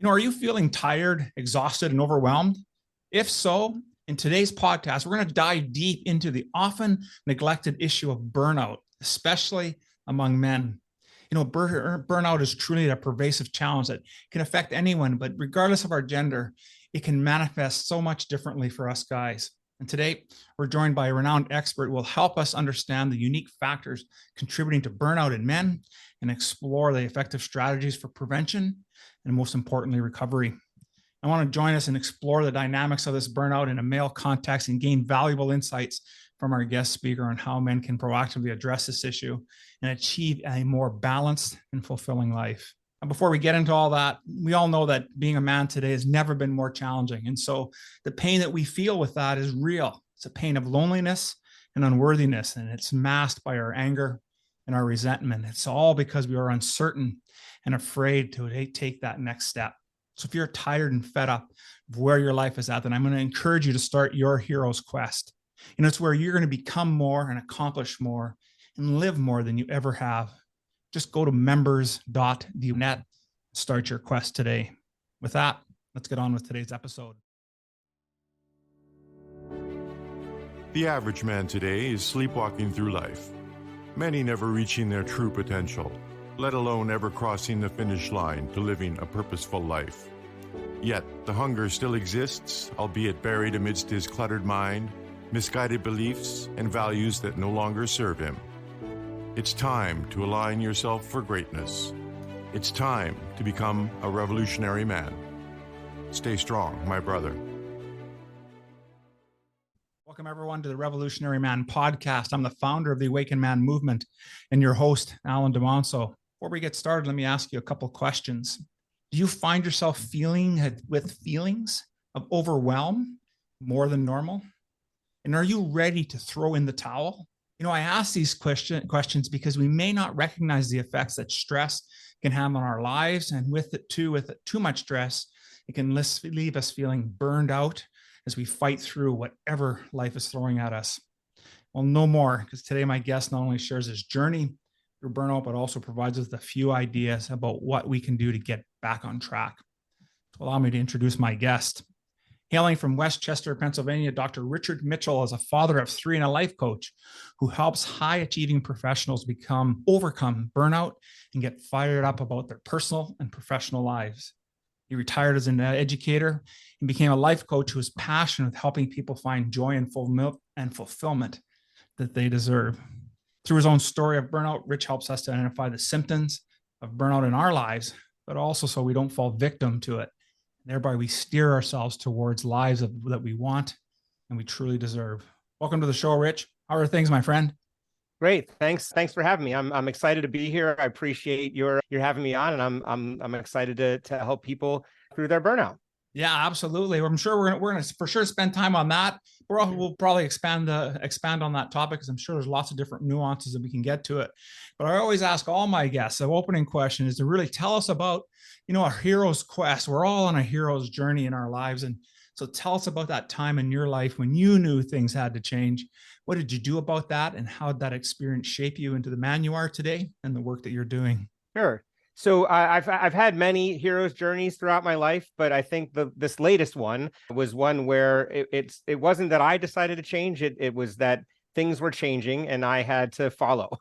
Are you feeling tired, exhausted, and overwhelmed? If so, in today's podcast, we're going to dive deep into the often neglected issue of burnout, especially among men. Burnout is truly a pervasive challenge that can affect anyone, but regardless of our gender, it can manifest so much differently for us guys. And today, we're joined by a renowned expert who will help us understand the unique factors contributing to burnout in men and explore the effective strategies for prevention and, most importantly, recovery. I want to join us and explore the dynamics of this burnout in a male context and gain valuable insights from our guest speaker on how men can proactively address this issue and achieve a more balanced and fulfilling life. And before we get into all that, we all know that being a man today has never been more challenging. And so the pain that we feel with that is real. It's a pain of loneliness and unworthiness, and it's masked by our anger and our resentment. It's all because we are uncertain and afraid to take that next step. So if you're tired and fed up of where your life is at, then I'm going to encourage you to start your hero's quest. It's where you're going to become more and accomplish more and live more than you ever have. Just go to members.net, start your quest today. With that, let's get on with today's episode. The average man today is sleepwalking through life, many never reaching their true potential, let alone ever crossing the finish line to living a purposeful life. Yet, the hunger still exists, albeit buried amidst his cluttered mind, misguided beliefs, and values that no longer serve him. It's time to align yourself for greatness. It's time to become a revolutionary man. Stay strong, my brother. Welcome, everyone, to the Revolutionary Man podcast. I'm the founder of the Awakened Man movement and your host, Alan DeMonso. Before we get started, let me ask you a couple questions. Do you find yourself feeling with feelings of overwhelm more than normal? And are you ready to throw in the towel? I ask these questions because we may not recognize the effects that stress can have on our lives. And with it too much stress, it can leave us feeling burned out as we fight through whatever life is throwing at us. Well, no more, because today my guest not only shares his journey through burnout, but also provides us with a few ideas about what we can do to get back on track. So allow me to introduce my guest. Hailing from Westchester, Pennsylvania, Dr. Richard Mitchell is a father of three and a life coach who helps high-achieving professionals overcome burnout and get fired up about their personal and professional lives. He retired as an educator and became a life coach who is passionate with helping people find joy and fulfillment that they deserve. Through his own story of burnout, Rich helps us to identify the symptoms of burnout in our lives, but also so we don't fall victim to it. Thereby, we steer ourselves towards lives that we want and we truly deserve. Welcome to the show, Rich. How are things, my friend? Great. Thanks for having me. I'm excited to be here. I appreciate your having me on, and I'm excited to help people through their burnout. Yeah, absolutely. I'm sure we're gonna for sure spend time on that. We'll probably expand on that topic because I'm sure there's lots of different nuances that we can get to it. But I always ask all my guests, the opening question is to really tell us about a hero's quest. We're all on a hero's journey in our lives, and so tell us about that time in your life when you knew things had to change. What did you do about that, and how did that experience shape you into the man you are today and the work that you're doing? Sure. So I've had many hero's journeys throughout my life, but I think this latest one was one where it wasn't that I decided to change it. It was that things were changing and I had to follow.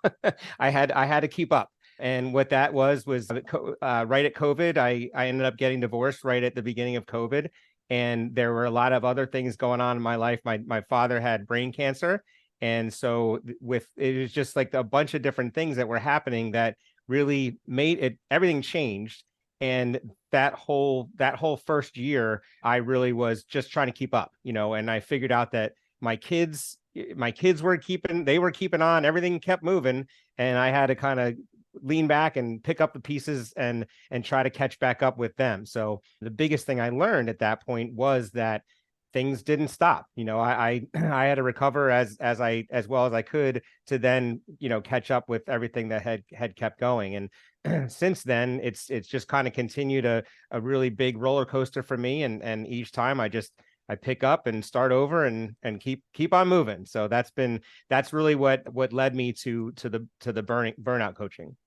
I had to keep up. And what that was right at COVID. I ended up getting divorced right at the beginning of COVID. And there were a lot of other things going on in my life. My father had brain cancer. And so it was just like a bunch of different things that were happening that really made everything changed. And that whole first year, I really was just trying to keep up, and I figured out that my kids were keeping on, everything kept moving. And I had to kind of lean back and pick up the pieces and try to catch back up with them. So the biggest thing I learned at that point was that things didn't stop. I had to recover as well as I could to then, catch up with everything that had kept going. And since then, it's just kind of continued a really big roller coaster for me. And each time I pick up and start over and keep on moving. So that's really what led me to the burnout coaching.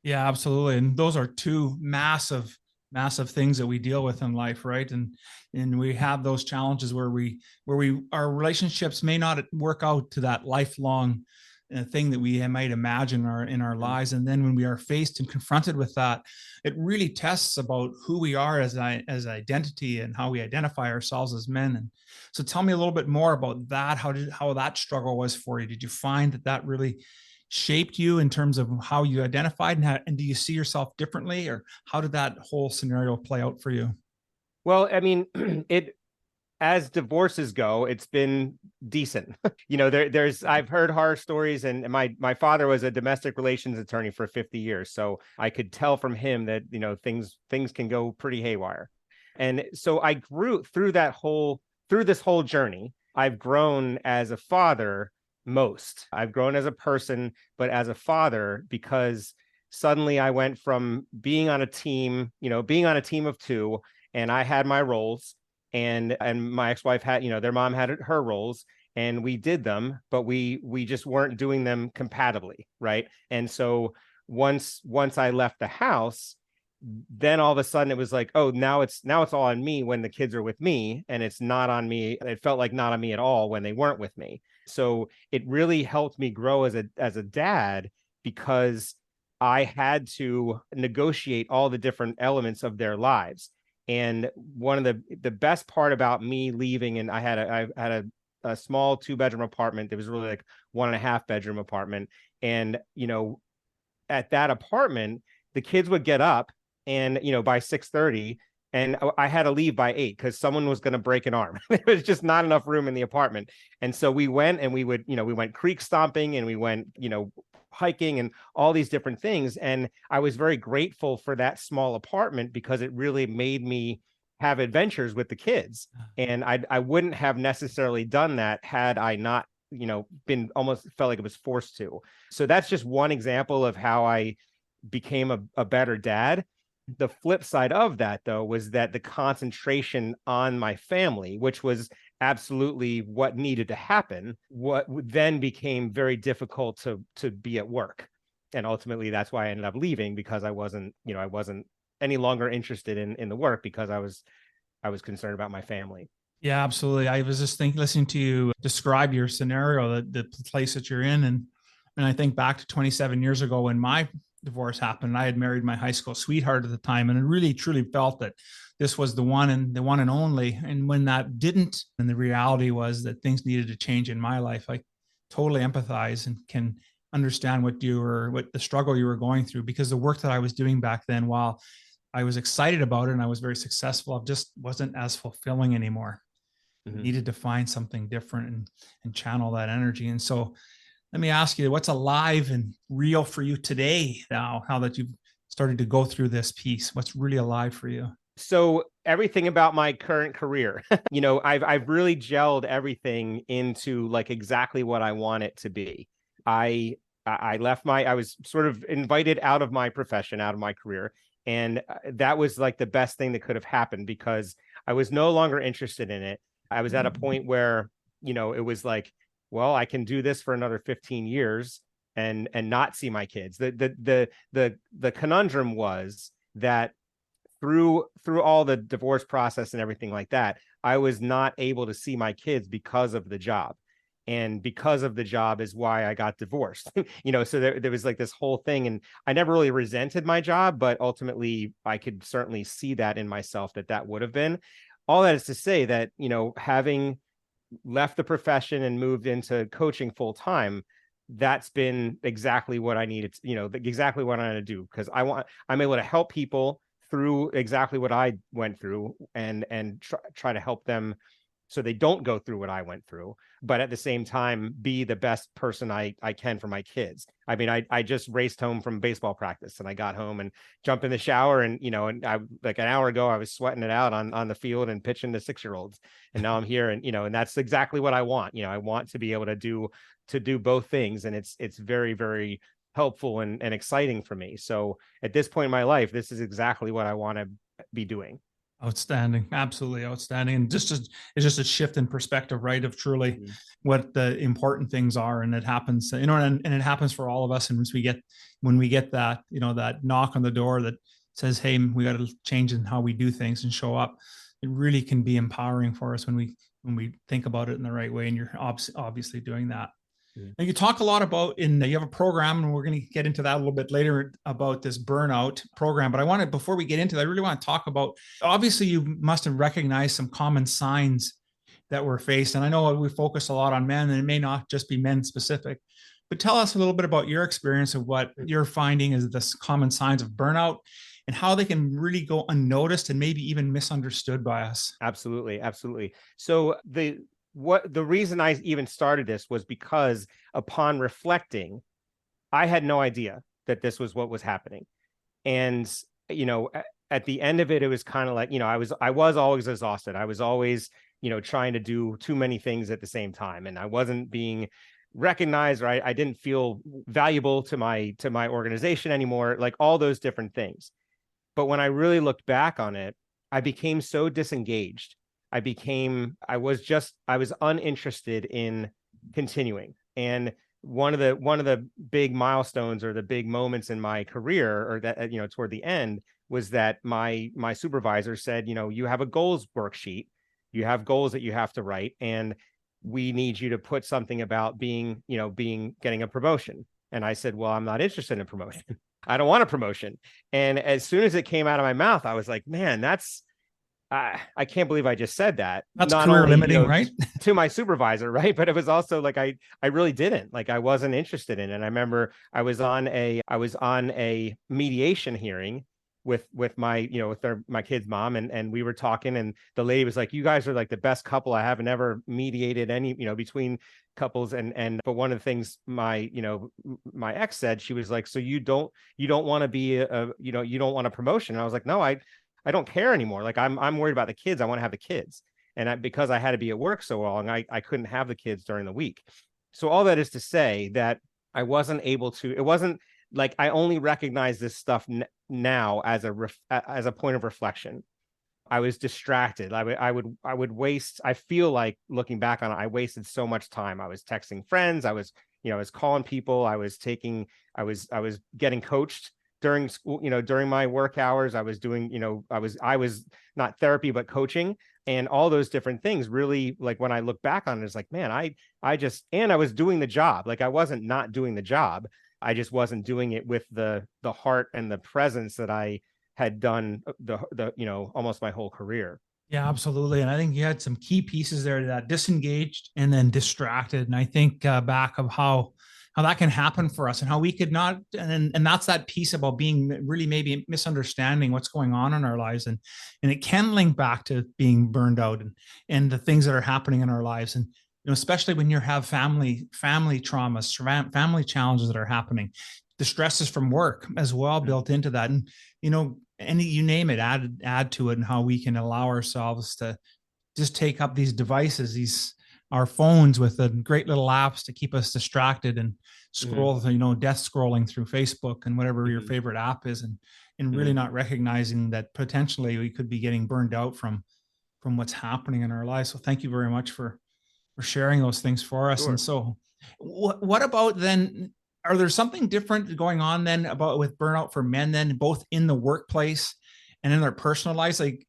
Yeah, absolutely. And those are two massive massive things that we deal with in life, right? And we have those challenges where our relationships may not work out to that lifelong thing that we might imagine in our lives. And then when we are faced and confronted with that, it really tests about who we are as identity and how we identify ourselves as men. And so tell me a little bit more about that. How that struggle was for you? Did you find that really shaped you in terms of how you identified, and do you see yourself differently, or how did that whole scenario play out for you? Well, I mean, as divorces go, it's been decent. I've heard horror stories, and my father was a domestic relations attorney for 50 years. So I could tell from him that, things can go pretty haywire. And so I grew through this whole journey. I've grown as a father most. I've grown as a person, but as a father, because suddenly I went from being on a team of two, and I had my roles, and my ex-wife had, their mom had her roles, and we did them, but we just weren't doing them compatibly, right? And so once I left the house, then all of a sudden it was like, oh, now it's all on me when the kids are with me, and it's not on me. It felt like not on me at all when they weren't with me. So it really helped me grow as a dad, because I had to negotiate all the different elements of their lives. And one of the best part about me leaving, and I had a small 2-bedroom apartment. It was really like 1.5 bedroom apartment. And, at that apartment, the kids would get up, and, by 6:30, and I had to leave by 8 because someone was going to break an arm. There was just not enough room in the apartment. And so we went, and we went creek stomping, and we went, hiking, and all these different things. And I was very grateful for that small apartment, because it really made me have adventures with the kids. And I wouldn't have necessarily done that had I not, been, almost felt like it was forced to. So that's just one example of how I became a better dad. The flip side of that, though, was that the concentration on my family, which was absolutely what needed to happen, what then became very difficult to be at work. And ultimately, that's why I ended up leaving, because I wasn't any longer interested in the work, because I was concerned about my family. Yeah, absolutely. I was just listening to you describe your scenario, the place that you're in, and I think back to 27 years ago when my divorce happened. I had married my high school sweetheart at the time, and I really truly felt that this was the one and only. And when that didn't, and the reality was that things needed to change in my life, I totally empathize and can understand what the struggle you were going through, because the work that I was doing back then, while I was excited about it and I was very successful, it just wasn't as fulfilling anymore. Mm-hmm. Needed to find something different and channel that energy. And so let me ask you, what's alive and real for you today now that you've started to go through this piece? What's really alive for you? So everything about my current career, I've really gelled everything into like exactly what I want it to be. I was sort of invited out of my profession, out of my career. And that was like the best thing that could have happened, because I was no longer interested in it. I was at a point where, it was like, well, I can do this for another 15 years and not see my kids. The conundrum was that through all the divorce process and everything like that, I was not able to see my kids because of the job. And because of the job is why I got divorced. So there was like this whole thing, and I never really resented my job, but ultimately I could certainly see that in myself, that would have been. All that is to say that, having left the profession and moved into coaching full time, that's been exactly what I needed, exactly what I want to do, because I'm able to help people through exactly what I went through, and try to help them so they don't go through what I went through, but at the same time, be the best person I can for my kids. I mean, I just raced home from baseball practice, and I got home and jumped in the shower, and, and I, like an hour ago, I was sweating it out on the field and pitching to 6-year-olds. And now I'm here, and, and that's exactly what I want. I want to be able to do both things. And it's very, very helpful and exciting for me. So at this point in my life, this is exactly what I want to be doing. Outstanding. Absolutely outstanding. And it's just a shift in perspective, right? Of truly what the important things are. And it happens, and it happens for all of us. And when we get that, that knock on the door that says, hey, we got to change in how we do things and show up. It really can be empowering for us when we think about it in the right way. And you're obviously doing that. Now, you talk a lot about you have a program, and we're going to get into that a little bit later about this burnout program. But before we get into that, I really want to talk about, obviously you must have recognized some common signs that we're faced. And I know we focus a lot on men, and it may not just be men specific, but tell us a little bit about your experience of what you're finding is the common signs of burnout and how they can really go unnoticed and maybe even misunderstood by us. Absolutely. Absolutely. So the reason I even started this was because upon reflecting, I had no idea that this was what was happening. And, at the end of it, it was kind of like, I was always exhausted. I was always, trying to do too many things at the same time. And I wasn't being recognized, or I didn't feel valuable to my organization anymore, like all those different things. But when I really looked back on it, I became so disengaged. I was uninterested in continuing. And one of the big milestones or the big moments in my career, or that, toward the end, was that my supervisor said, you have a goals worksheet, you have goals that you have to write, and we need you to put something about getting a promotion. And I said, well, I'm not interested in a promotion. I don't want a promotion. And as soon as it came out of my mouth, I was like, man, I can't believe I just said that. That's not career only, limiting, right? To my supervisor, right? But it was also like I really didn't, like I wasn't interested in it. And I remember I was on a mediation hearing with my my kid's mom, and we were talking, and the lady was like, you guys are like the best couple. I haven't ever mediated any between couples, and but one of the things my ex said, she was like, so you don't want to be you don't want a promotion. And I was like, no, I don't care anymore. Like I'm worried about the kids. I want to have the kids. And because I had to be at work so long, I couldn't have the kids during the week. So all that is to say that I wasn't able to, it wasn't like I only recognize this stuff now as a point of reflection. I was distracted. I would waste, I feel like looking back on it, I wasted so much time. I was texting friends. I was calling people. I was getting coached during school, during my work hours. I was doing, I was not therapy, but coaching, and all those different things. Really, like when I look back on it, it's like, man, I was doing the job. Like I wasn't not doing the job. I just wasn't doing it with the heart and the presence that I had done almost my whole career. Yeah, absolutely. And I think you had some key pieces there, that disengaged and then distracted. And I think back of how that can happen for us, and how we could not, and that's that piece about being really maybe misunderstanding what's going on in our lives. And it can link back to being burned out and the things that are happening in our lives. And, especially when you have family traumas, family challenges that are happening, the stresses from work as well built into that. And, you name it, add to it, and how we can allow ourselves to just take up these devices, our phones with the great little apps to keep us distracted and scroll, death scrolling through Facebook and whatever your favorite app is, and really not recognizing that potentially we could be getting burned out from what's happening in our lives. So thank you very much for sharing those things for us. Sure. And so what about then? Are there something different going on then with burnout for men then, both in the workplace and in their personal lives? Like,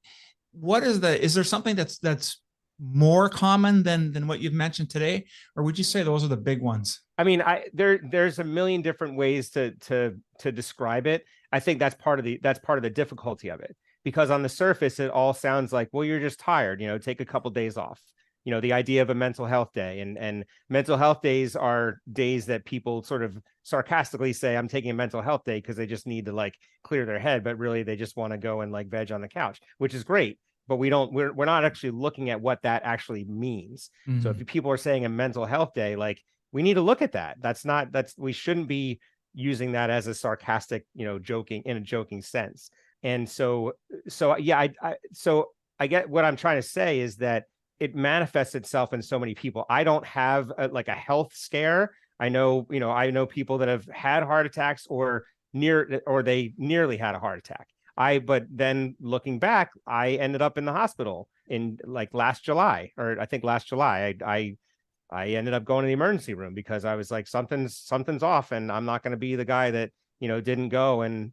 is there something that's more common than what you've mentioned today? Or would you say those are the big ones? I mean, there's a million different ways to describe it. I think that's part of the difficulty of it, because on the surface, it all sounds like, well, you're just tired, take a couple days off. The idea of a mental health day, and mental health days are days that people sort of sarcastically say, I'm taking a mental health day because they just need to like clear their head, but really they just want to go and like veg on the couch, which is great. But we're not actually looking at what that actually means. Mm-hmm. So if people are saying a mental health day, like we need to look at that. We shouldn't be using that as a sarcastic, joking in a joking sense. And so yeah, I get what I'm trying to say is that it manifests itself in so many people. I don't have a health scare. I know people that have had heart attacks or they nearly had a heart attack. But then looking back, I ended up in the hospital in like last July, or I think last July, I ended up going to the emergency room because I was like, something's off, and I'm not going to be the guy that, didn't go and,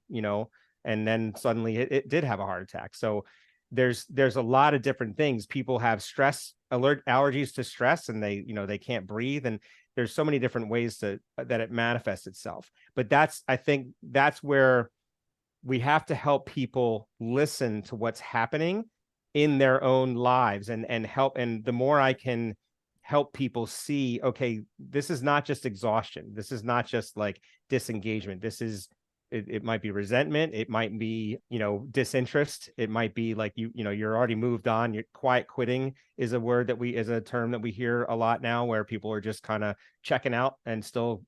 and then suddenly it did have a heart attack. So there's a lot of different things. People have stress allergies to stress, and they can't breathe, and there's so many different ways that it manifests itself. But I think that's where we have to help people listen to what's happening in their own lives, and help. And the more I can help people see, okay, this is not just exhaustion. This is not just like disengagement. It might be resentment. It might be, disinterest. It might be like, you're already moved on. You're quiet quitting is a term that we hear a lot now, where people are just kind of checking out and still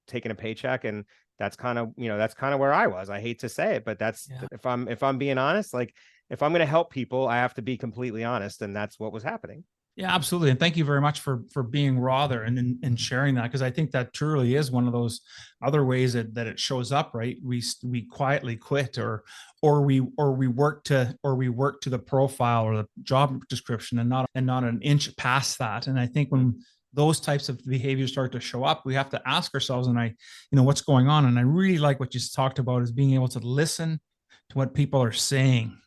taking a paycheck. And that's kind of where I was. I hate to say it, but if I'm being honest, like, if I'm going to help people, I have to be completely honest. And that's what was happening. Yeah, absolutely. And thank you very much for being raw there and sharing that, because I think that truly is one of those other ways that it shows up, right? We quietly quit, or we work to the profile or the job description, and not an inch past that. And I think when those types of behaviors start to show up, we have to ask ourselves, what's going on? And I really like what you talked about, is being able to listen to what people are saying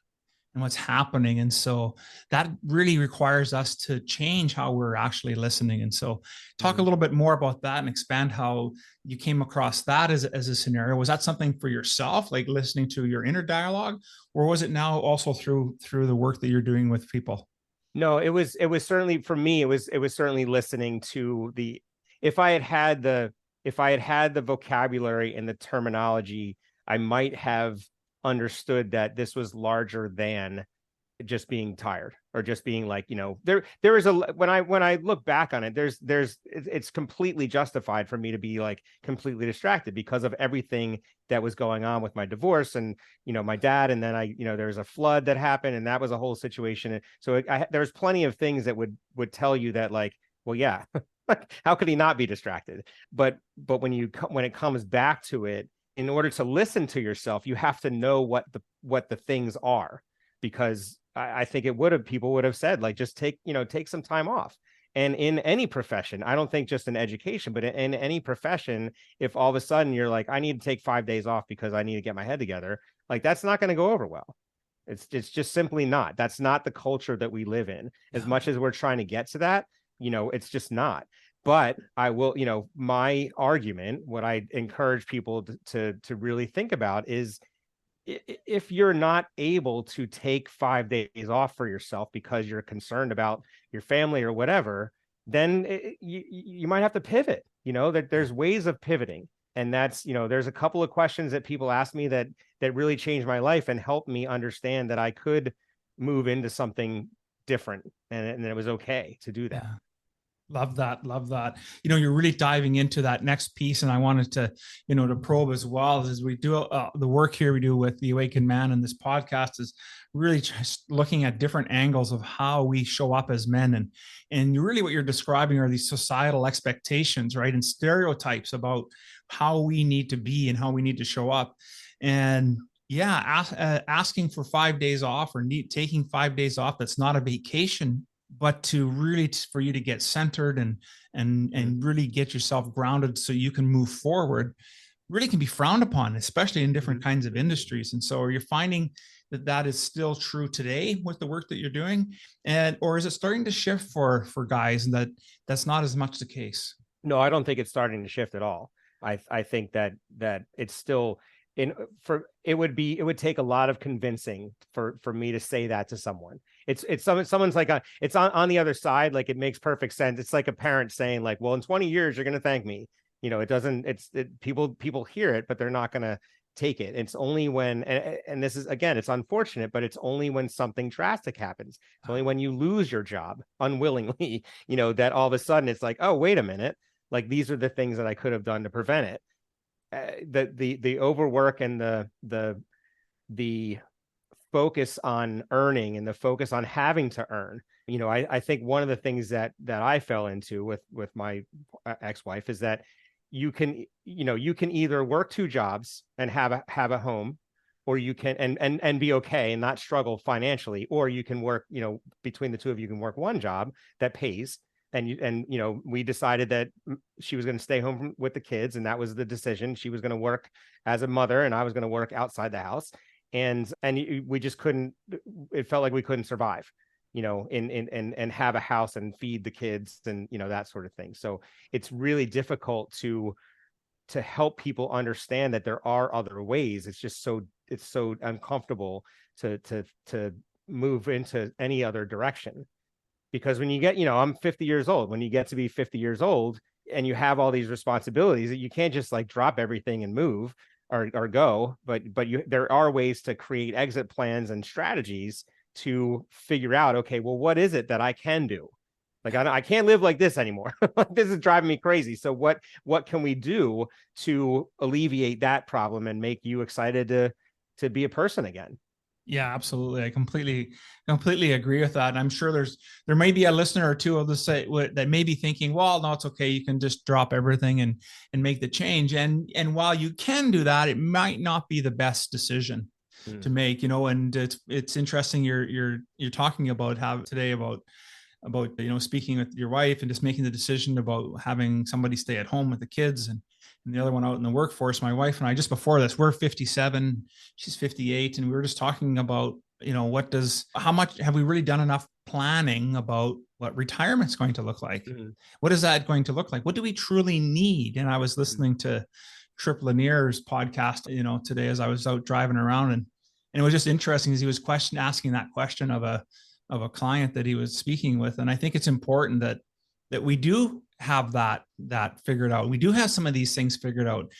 and what's happening. And so that really requires us to change how we're actually listening. And so talk a little bit more about that and expand how you came across that as a scenario. Was that something for yourself, like listening to your inner dialogue, or was it now also through the work that you're doing with people? No, it was certainly, for me, it was certainly listening to if I had had the vocabulary and the terminology, I might have understood that this was larger than just being tired, or just being like, there is when I look back on it, it's completely justified for me to be like completely distracted because of everything that was going on with my divorce and, my dad. And then there was a flood that happened, and that was a whole situation. So there's plenty of things that would tell you that, like, well, yeah, how could he not be distracted? But when it comes back to it, in order to listen to yourself, you have to know what the things are, because I think people would have said, like, just take some time off. And in any profession, I don't think just in education, but in any profession, if all of a sudden you're like, I need to take 5 days off because I need to get my head together, like, that's not going to go over well. It's just simply not. That's not the culture that we live in. As much as we're trying to get to that, it's just not. But I will, my argument, what I encourage people to really think about is, if you're not able to take 5 days off for yourself because you're concerned about your family or whatever, then you might have to pivot. That there's ways of pivoting. And that's, there's a couple of questions that people ask me that really changed my life and helped me understand that I could move into something different, and it was okay to do that. Yeah. Love that. Love that. You're really diving into that next piece. And I wanted to, to probe as well, as we do the work here we do with the Awakened Man, and this podcast is really just looking at different angles of how we show up as men. And really what you're describing are these societal expectations, right? And stereotypes about how we need to be and how we need to show up. And asking for 5 days off, or taking 5 days off, that's not a vacation, but to really, for you to get centered and really get yourself grounded so you can move forward, really can be frowned upon, especially in different kinds of industries. And so, are you finding that is still true today with the work that you're doing, or is it starting to shift for guys, and that's not as much the case? No, I don't think it's starting to shift at all. I think that it's still it would take a lot of convincing for me to say that to someone. Someone's like, it's on the other side. Like, it makes perfect sense. It's like a parent saying, like, well, in 20 years, you're going to thank me. It doesn't, people hear it, but they're not going to take it. It's only when, and this is, again, it's unfortunate, but it's only when something drastic happens. It's only when you lose your job unwillingly, that all of a sudden it's like, oh, wait a minute. Like, these are the things that I could have done to prevent it. The overwork and the focus on earning and the focus on having to earn. I think one of the things that I fell into with my ex-wife is that you can either work 2 jobs and have a home, or you can and be okay and not struggle financially, or you can work, between the two of you can work 1 job that pays, we decided that she was going to stay home with the kids, and that was the decision. She was going to work as a mother, and I was going to work outside the house. And we just couldn't. It felt like we couldn't survive, and have a house and feed the kids and that sort of thing. So it's really difficult to help people understand that there are other ways. It's so uncomfortable to move into any other direction. Because when you get, I'm 50 years old, when you get to be 50 years old and you have all these responsibilities, you can't just like drop everything and move or go, but there are ways to create exit plans and strategies to figure out, okay, well, what is it that I can do? Like, I can't live like this anymore. This is driving me crazy. So what can we do to alleviate that problem and make you excited to be a person again? Yeah, absolutely. I completely agree with that. And I'm sure there may be a listener or two of the say that may be thinking, well, no, it's okay. You can just drop everything and make the change. And while you can do that, it might not be the best decision to make, and it's interesting. You're talking about speaking with your wife and just making the decision about having somebody stay at home with the kids and the other one out in the workforce. My wife and I, just before this, we're 57, she's 58. And we were just talking about, how much have we really done enough planning about what retirement's going to look like? What is that going to look like? What do we truly need? And I was listening to Trip Lanier's podcast, today as I was out driving around, and it was just interesting as he was asking that question of a client that he was speaking with. And I think it's important that we do have that figured out. We do have some of these things figured out,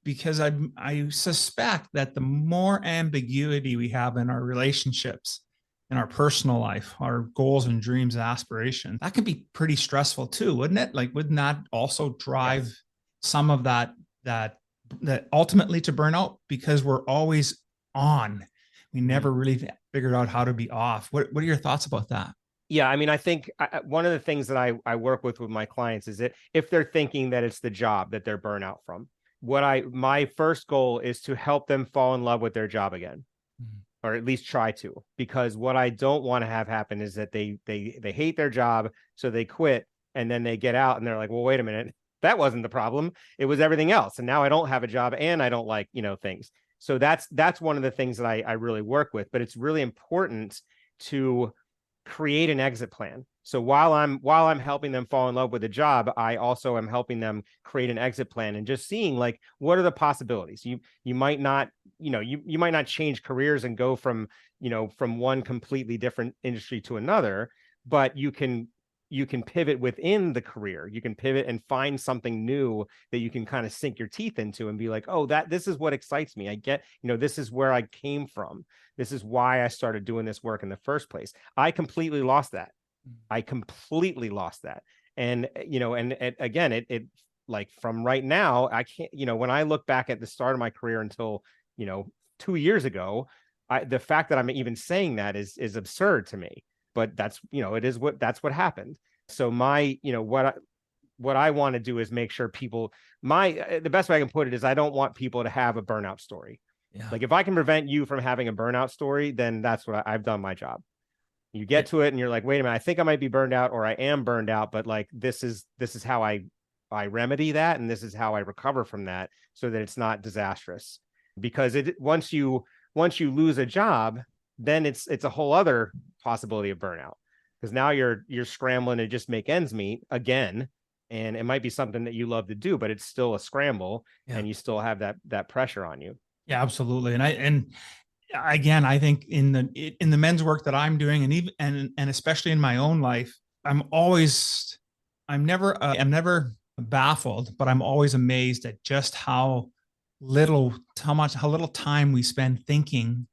because I suspect that the more ambiguity we have in our relationships, in our personal life, our goals and dreams and aspirations, that can be pretty stressful too, wouldn't it? Like, wouldn't that also drive some of that ultimately to burnout? Because we're always on. We never really figured out how to be off. What are your thoughts about that? Yeah, I mean, I think one of the things that I work with my clients is that if they're thinking that it's the job that they're burnout from, my first goal is to help them fall in love with their job again, or at least try to. Because what I don't want to have happen is that they hate their job, so they quit, and then they get out and they're like, well, wait a minute, that wasn't the problem. It was everything else, and now I don't have a job and I don't like things. So that's one of the things that I really work with. But it's really important to create an exit plan. So while I'm helping them fall in love with a job, I also am helping them create an exit plan and just seeing, like, what are the possibilities. You might not, you might not change careers and go from one completely different industry to another, but you can pivot within the career. You can pivot and find something new that you can kind of sink your teeth into and be like, oh, this is what excites me. I get, this is where I came from. This is why I started doing this work in the first place. I completely lost that. And, again, it like, from right now, I can't, when I look back at the start of my career until, 2 years ago, the fact that I'm even saying that is absurd to me. But that's, that's what happened. So what I want to do is make sure people, the best way I can put it is, I don't want people to have a burnout story. Yeah. Like, if I can prevent you from having a burnout story, then that's what I've done my job. You get to it and you're like, wait a minute, I think I might be burned out, or I am burned out, but like, this is how I remedy that. And this is how I recover from that, so that it's not disastrous. Because once you lose a job, then it's a whole other possibility of burnout, because now you're scrambling to just make ends meet again. And it might be something that you love to do, but it's still a scramble, and you still have that pressure on you. Yeah, absolutely. And again, I think in the men's work that I'm doing, and especially in my own life, I'm never baffled, but I'm always amazed at just how little time we spend thinking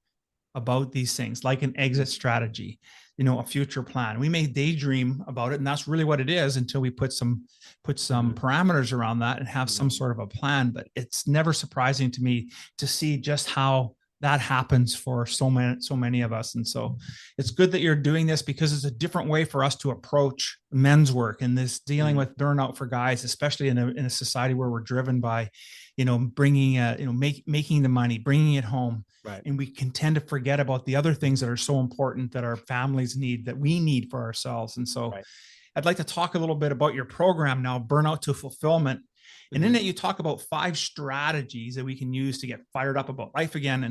about these things, like an exit strategy, a future plan. We may daydream about it, and that's really what it is, until we put some parameters around that and have some sort of a plan. But it's never surprising to me to see just how that happens for so many of us. And so it's good that you're doing this, because it's a different way for us to approach men's work and this dealing with burnout for guys, especially in a society where we're driven by, bringing, making the money, bringing it home. Right. And we can tend to forget about the other things that are so important that our families need, that we need for ourselves. And so I'd like to talk a little bit about your program now, Burnout to Fulfillment. And in it, you talk about 5 strategies that we can use to get fired up about life again.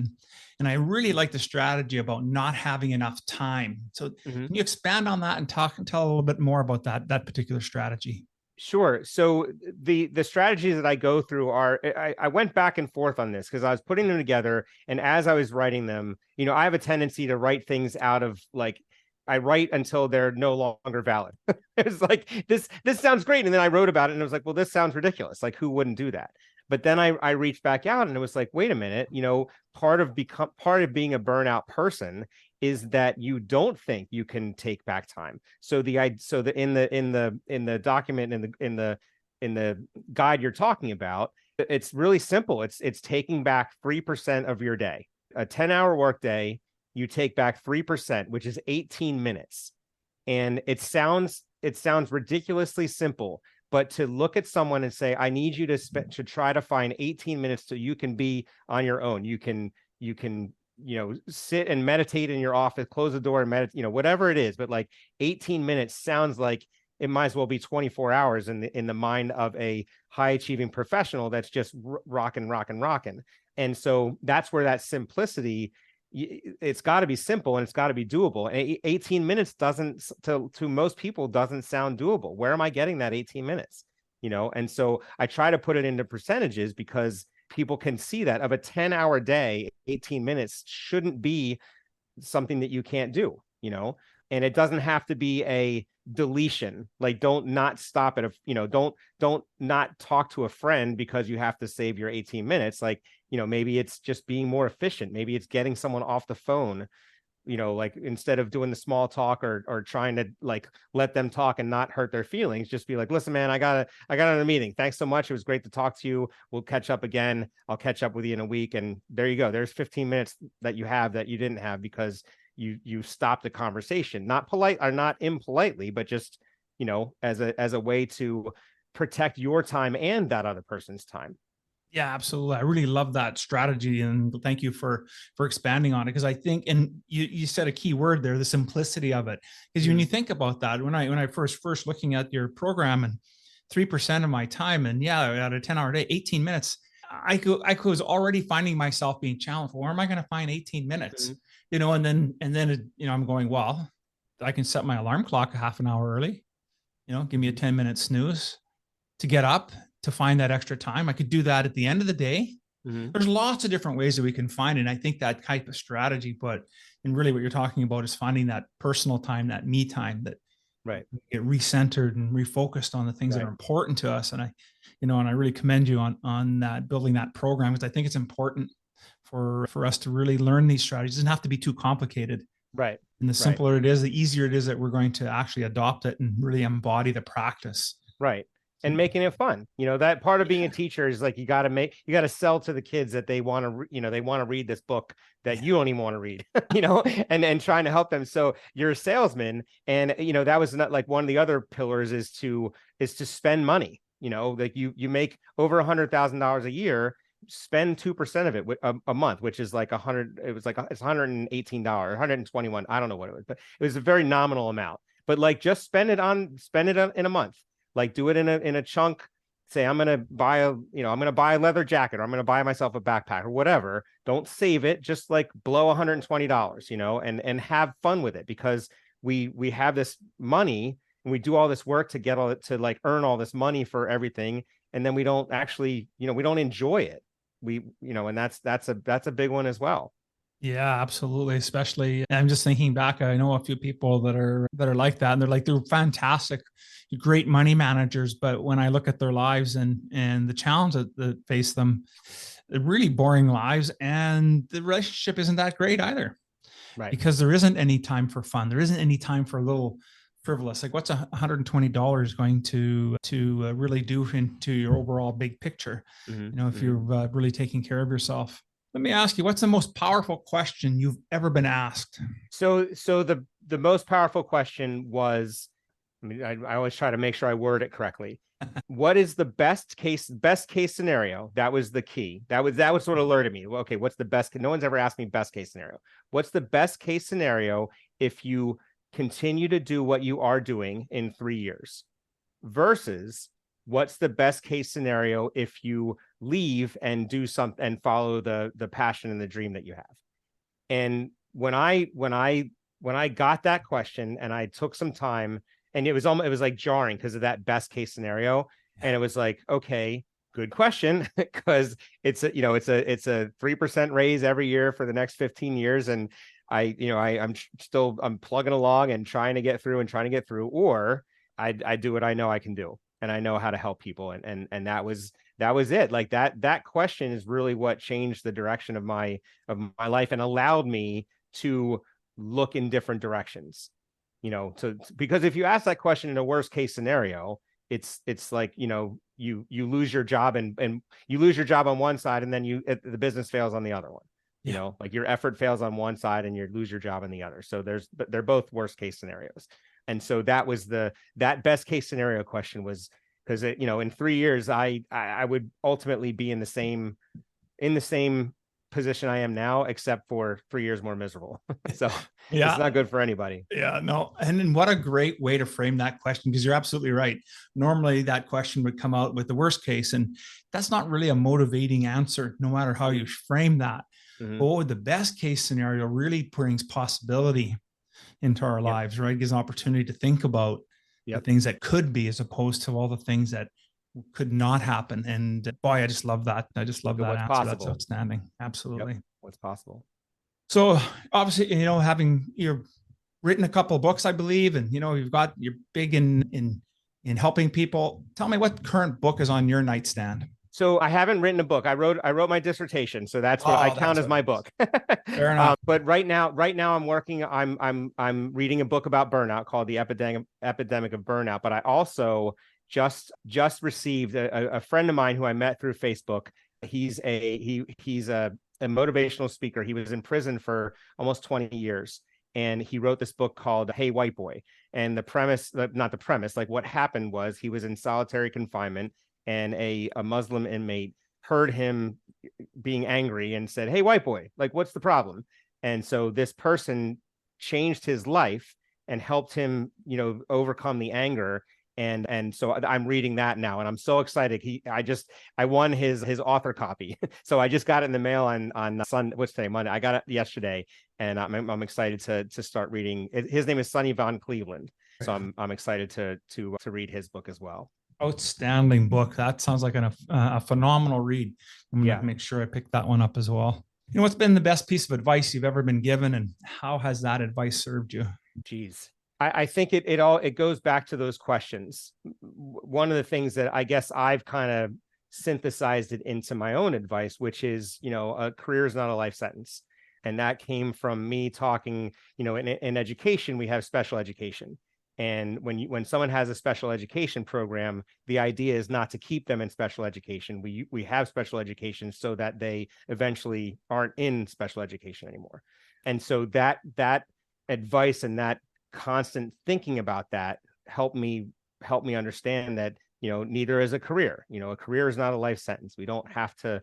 And I really like the strategy about not having enough time. So can you expand on that and tell a little bit more about that particular strategy? Sure. So the strategies that I go through are, I went back and forth on this because I was putting them together. And as I was writing them, I have a tendency to write things out of I write until they're no longer valid. It's like, this sounds great. And then I wrote about it and it was like, well, this sounds ridiculous. Like, who wouldn't do that? But then I reached back out and it was like, wait a minute, part of being a burnout person is that you don't think you can take back time. So in the document, in the guide you're talking about, it's really simple. It's taking back 3% of your day. A 10-hour workday, you take back 3%, which is 18 minutes. And it sounds ridiculously simple, but to look at someone and say, I need you to try to find 18 minutes so you can be on your own. You can sit and meditate in your office, close the door and meditate, whatever it is. But like 18 minutes sounds like it might as well be 24 hours in the mind of a high achieving professional that's just rocking. And so that's where that simplicity, it's got to be simple and it's got to be doable. And 18 minutes doesn't, to most people, doesn't sound doable. Where am I getting that 18 minutes? And so I try to put it into percentages because people can see that of a 10-hour day, 18 minutes shouldn't be something that you can't do, and it doesn't have to be a deletion. Like, don't not stop at don't not talk to a friend because you have to save your 18 minutes. Like, maybe it's just being more efficient. Maybe it's getting someone off the phone, like instead of doing the small talk or trying to let them talk and not hurt their feelings, just be like, listen, man, I got a meeting. Thanks so much. It was great to talk to you. We'll catch up again. I'll catch up with you in a week. And there you go. There's 15 minutes that you have that you didn't have because you stopped the conversation, not polite or not impolitely, but just, as a way to protect your time and that other person's time. Yeah, absolutely. I really love that strategy, and thank you for expanding on it, because I think, and you said a key word there, the simplicity of it. Because when you think about that, when I first looking at your program, and 3% of my time, and at a 10-hour day, 18 minutes, I was already finding myself being challenged. Where am I going to find 18 minutes? And then I'm going, well, I can set my alarm clock a half an hour early. Give me a 10-minute snooze to get up, to find that extra time. I could do that at the end of the day. There's lots of different ways that we can find it. And I think that type of strategy, and really what you're talking about is finding that personal time, that me time, that get recentered and refocused on the things that are important to us. And I really commend you on that, building that program, because I think it's important for us to really learn these strategies. It doesn't have to be too complicated. Right. And the simpler it is, the easier it is that we're going to actually adopt it and really embody the practice. Right. And making it fun. That part of being a teacher is like, you got to sell to the kids that they want to, they want to read this book that you don't even want to read, and trying to help them. So you're a salesman, and, that was not like one of the other pillars is to spend money, like you make over $100,000 a year, spend 2% of it a month, which is like it's $118, $121. I don't know what it was, but it was a very nominal amount. But like, just spend it in a month. Like, do it in a chunk. Say, I'm gonna buy a leather jacket, or I'm gonna buy myself a backpack or whatever. Don't save it. Just like blow $120, and have fun with it, because we have this money and we do all this work to get to earn all this money for everything, and then we don't actually, we don't enjoy it. And that's a big one as well. Yeah, absolutely. Especially, I'm just thinking back, I know a few people that are like that, and they're fantastic, great money managers. But when I look at their lives and the challenge that face them, they're really boring lives, and the relationship isn't that great either. Right. Because there isn't any time for fun. There isn't any time for a little frivolous. Like, what's $120 going to really do into your overall big picture? If you're really taking care of yourself. Let me ask you, what's the most powerful question you've ever been asked? So the most powerful question was, I mean, I always try to make sure I word it correctly. What is the best case scenario? That was the key. That was what alerted me. Well, okay, what's the best? No one's ever asked me best case scenario. What's the best case scenario if you continue to do what you are doing in 3 years? Versus what's the best case scenario if you leave and do something and follow the passion and the dream that you have? And when I got that question and I took some time, and it was like jarring because of that best case scenario. And it was like, okay, good question, because it's a 3% raise every year for the next 15 years. And I'm plugging along and trying to get through, or I do what I know I can do, and I know how to help people. And that was it. Like that question is really what changed the direction of my life and allowed me to look in different directions. Because if you ask that question in a worst case scenario, it's like, you lose your job and you lose your job on one side, and then the business fails on the other one. Like your effort fails on one side and you lose your job on the other. So they're both worst case scenarios. And so that was that best case scenario question was, because in 3 years I would ultimately be in the same position I am now, except for 3 years more miserable. So Yeah. It's not good for anybody. Yeah, no. And then what a great way to frame that question, because you're absolutely right. Normally that question would come out with the worst case, and that's not really a motivating answer, no matter how you frame that. Mm-hmm. But the best case scenario really brings possibility into our lives, right? It gives an opportunity to think about the things that could be, as opposed to all the things that could not happen. And boy, I just love that. I just love that what's answer. Possible. That's outstanding. Absolutely. What's possible. So obviously, you've written a couple of books, I believe, and you're big in helping people. Tell me, what current book is on your nightstand? So I haven't written a book. I wrote my dissertation, so that's what I count as my book. Fair enough. But right now I'm working. I'm reading a book about burnout called The Epidemic of Burnout. But I also just received a friend of mine who I met through Facebook. He's a motivational speaker. He was in prison for almost 20 years. And he wrote this book called Hey White Boy. And like what happened was, he was in solitary confinement, and a Muslim inmate heard him being angry and said, "Hey, white boy, like, what's the problem?" And so this person changed his life and helped him, overcome the anger. And so I'm reading that now, and I'm so excited. I won his author copy. So I just got it in the mail on Sunday. What's today? Monday. I got it yesterday, and I'm excited to start reading. His name is Sonny Von Cleveland. So I'm excited to read his book as well. Outstanding book. That sounds like a phenomenal read. I'm going to make sure I pick that one up as well. What's been the best piece of advice you've ever been given, and how has that advice served you? Geez. I think it goes back to those questions. One of the things that I guess I've kind of synthesized it into my own advice, which is, a career is not a life sentence. And that came from me talking, in education, we have special education. And when someone has a special education program, the idea is not to keep them in special education. We have special education so that they eventually aren't in special education anymore. And so that advice and that constant thinking about that helped me understand that, neither is a career. A career is not a life sentence. We don't have to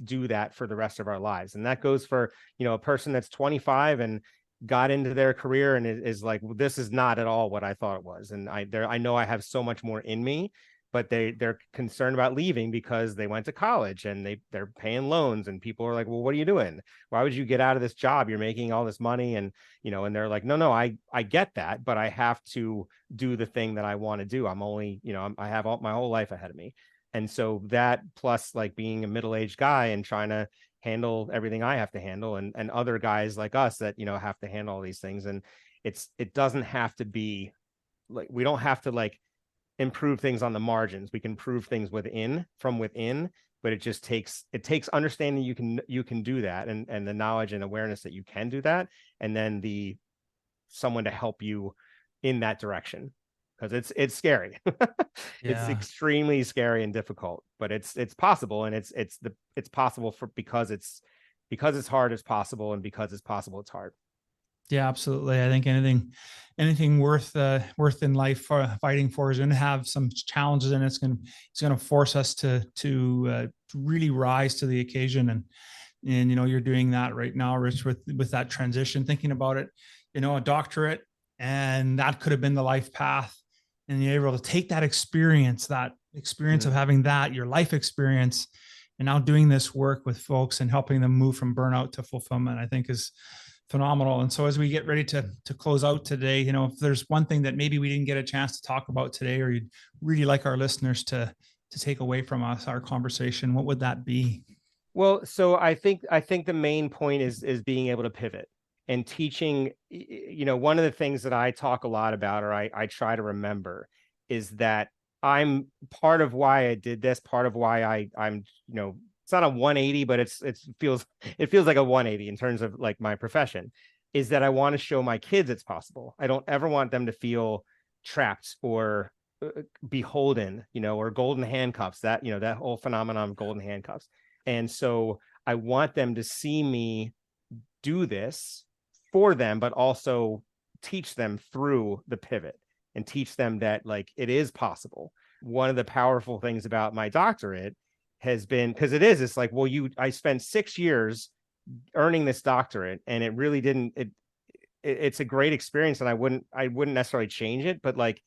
do that for the rest of our lives. And that goes for, a person that's 25 and got into their career and is like, well, this is not at all what I thought it was. And I know I have so much more in me, but they're concerned about leaving because they went to college and they're paying loans, and people are like, well, what are you doing? Why would you get out of this job? You're making all this money. And, and they're like, no, I get that, but I have to do the thing that I want to do. I'm only, I have my whole life ahead of me. And so that, plus like being a middle-aged guy and trying to handle everything I have to handle, and other guys like us that, have to handle all these things. And it doesn't have to be like, we don't have to like improve things on the margins. We can improve things from within, but it takes understanding you can do that, and the knowledge and awareness that you can do that, and then someone to help you in that direction. because it's scary. It's Yeah. extremely scary and difficult, but it's possible, and it's possible because it's hard, it's possible, and because it's possible, it's hard. Yeah, absolutely. I think anything worth in life fighting for is going to have some challenges, and it's going to force us to really rise to the occasion. And you're doing that right now, Rich, with that transition, thinking about it, a doctorate, and that could have been the life path, and you're able to take that experience of having your life experience, and now doing this work with folks and helping them move from burnout to fulfillment, I think is phenomenal. And so as we get ready to close out today, if there's one thing that maybe we didn't get a chance to talk about today, or you'd really like our listeners to take away from us, our conversation, what would that be? Well, so I think the main point is being able to pivot and teaching. One of the things that I talk a lot about, or I try to remember, is that I'm part of why I did this, part of why I'm it's not a 180, but it feels like a 180 in terms of like my profession, is that I want to show my kids it's possible. I don't ever want them to feel trapped or beholden, or golden handcuffs, that whole phenomenon of golden handcuffs. And so I want them to see me do this for them, but also teach them through the pivot and teach them that like it is possible. One of the powerful things about my doctorate has been, because it's like, well, I spent 6 years earning this doctorate, and it really didn't, it's a great experience, and I wouldn't necessarily change it, but like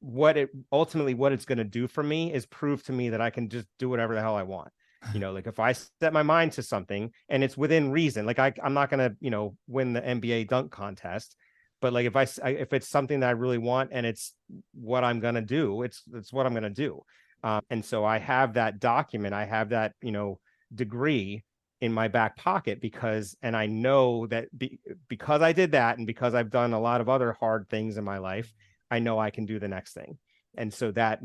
what it's going to do for me is prove to me that I can just do whatever the hell I want. Like if I set my mind to something and it's within reason, like I'm not going to, win the NBA dunk contest, but like if it's something that I really want and it's what I'm going to do, it's what I'm going to do. And so I have that document, I have that, degree in my back pocket and I know that because I did that, and because I've done a lot of other hard things in my life, I know I can do the next thing. And so that,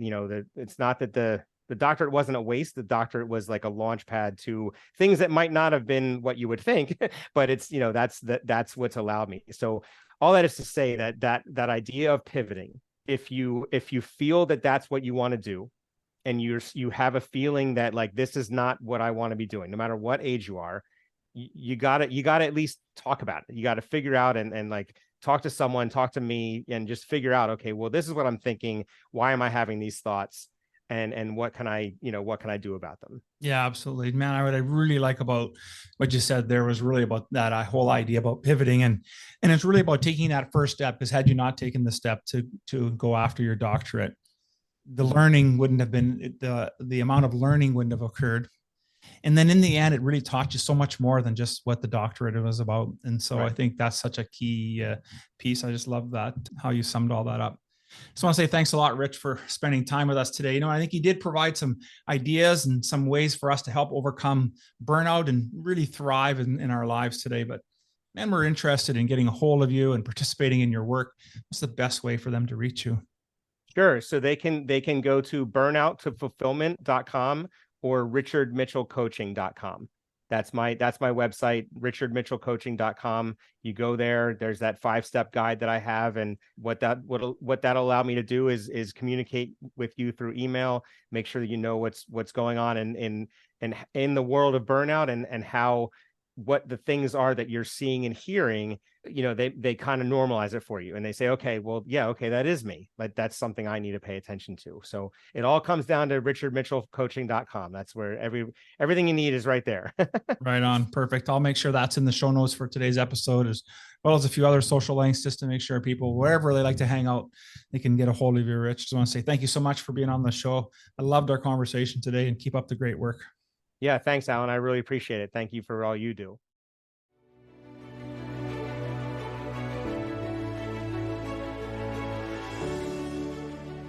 it's not that the doctorate wasn't a waste. The doctorate was like a launch pad to things that might not have been what you would think, but it's, that's what's allowed me. So all that is to say that idea of pivoting, if you feel that that's what you want to do, and you have a feeling that like, this is not what I want to be doing, no matter what age you are, you gotta at least talk about it. You got to figure out and like talk to someone, talk to me, and just figure out, okay, well, this is what I'm thinking. Why am I having these thoughts? And what can I do about them? Yeah, absolutely, man. What I really like about what you said there was really about that whole idea about pivoting, and it's really about taking that first step, because had you not taken the step to go after your doctorate, the learning wouldn't have been, the amount of learning wouldn't have occurred. And then in the end, it really taught you so much more than just what the doctorate was about. And so right. I think that's such a key piece. I just love that, how you summed all that up. Just want to say thanks a lot, Rich, for spending time with us today. I think you did provide some ideas and some ways for us to help overcome burnout and really thrive in our lives today. But man, we're interested in getting a hold of you and participating in your work. What's the best way for them to reach you? Sure. So they can go to burnout-to-fulfilment.com or richardmitchellcoaching.com. That's my website, richardmitchellcoaching.com. You go there, there's that 5-step guide that I have. And what that'll allow me to do is communicate with you through email, make sure that you know what's going on in the world of burnout, and how, what the things are that you're seeing and hearing. They kind of normalize it for you, and they say, okay, well, yeah, okay, that is me, but that's something I need to pay attention to. So it all comes down to richardmitchellcoaching.com. That's where everything you need is right there. Right on. Perfect. I'll make sure that's in the show notes for today's episode, as well as a few other social links, just to make sure people, wherever they like to hang out, they can get a hold of you, Rich. Just want to say thank you so much for being on the show. I loved our conversation today, and keep up the great work. Yeah, thanks, Alan. I really appreciate it. Thank you for all you do.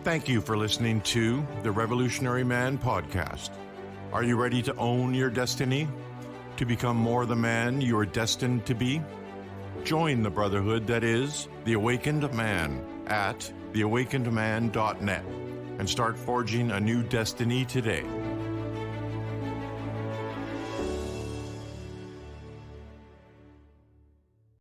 Thank you for listening to the Revolutionary Man podcast. Are you ready to own your destiny? To become more the man you are destined to be? Join the brotherhood that is The Awakened Man at theawakenedman.net and start forging a new destiny today.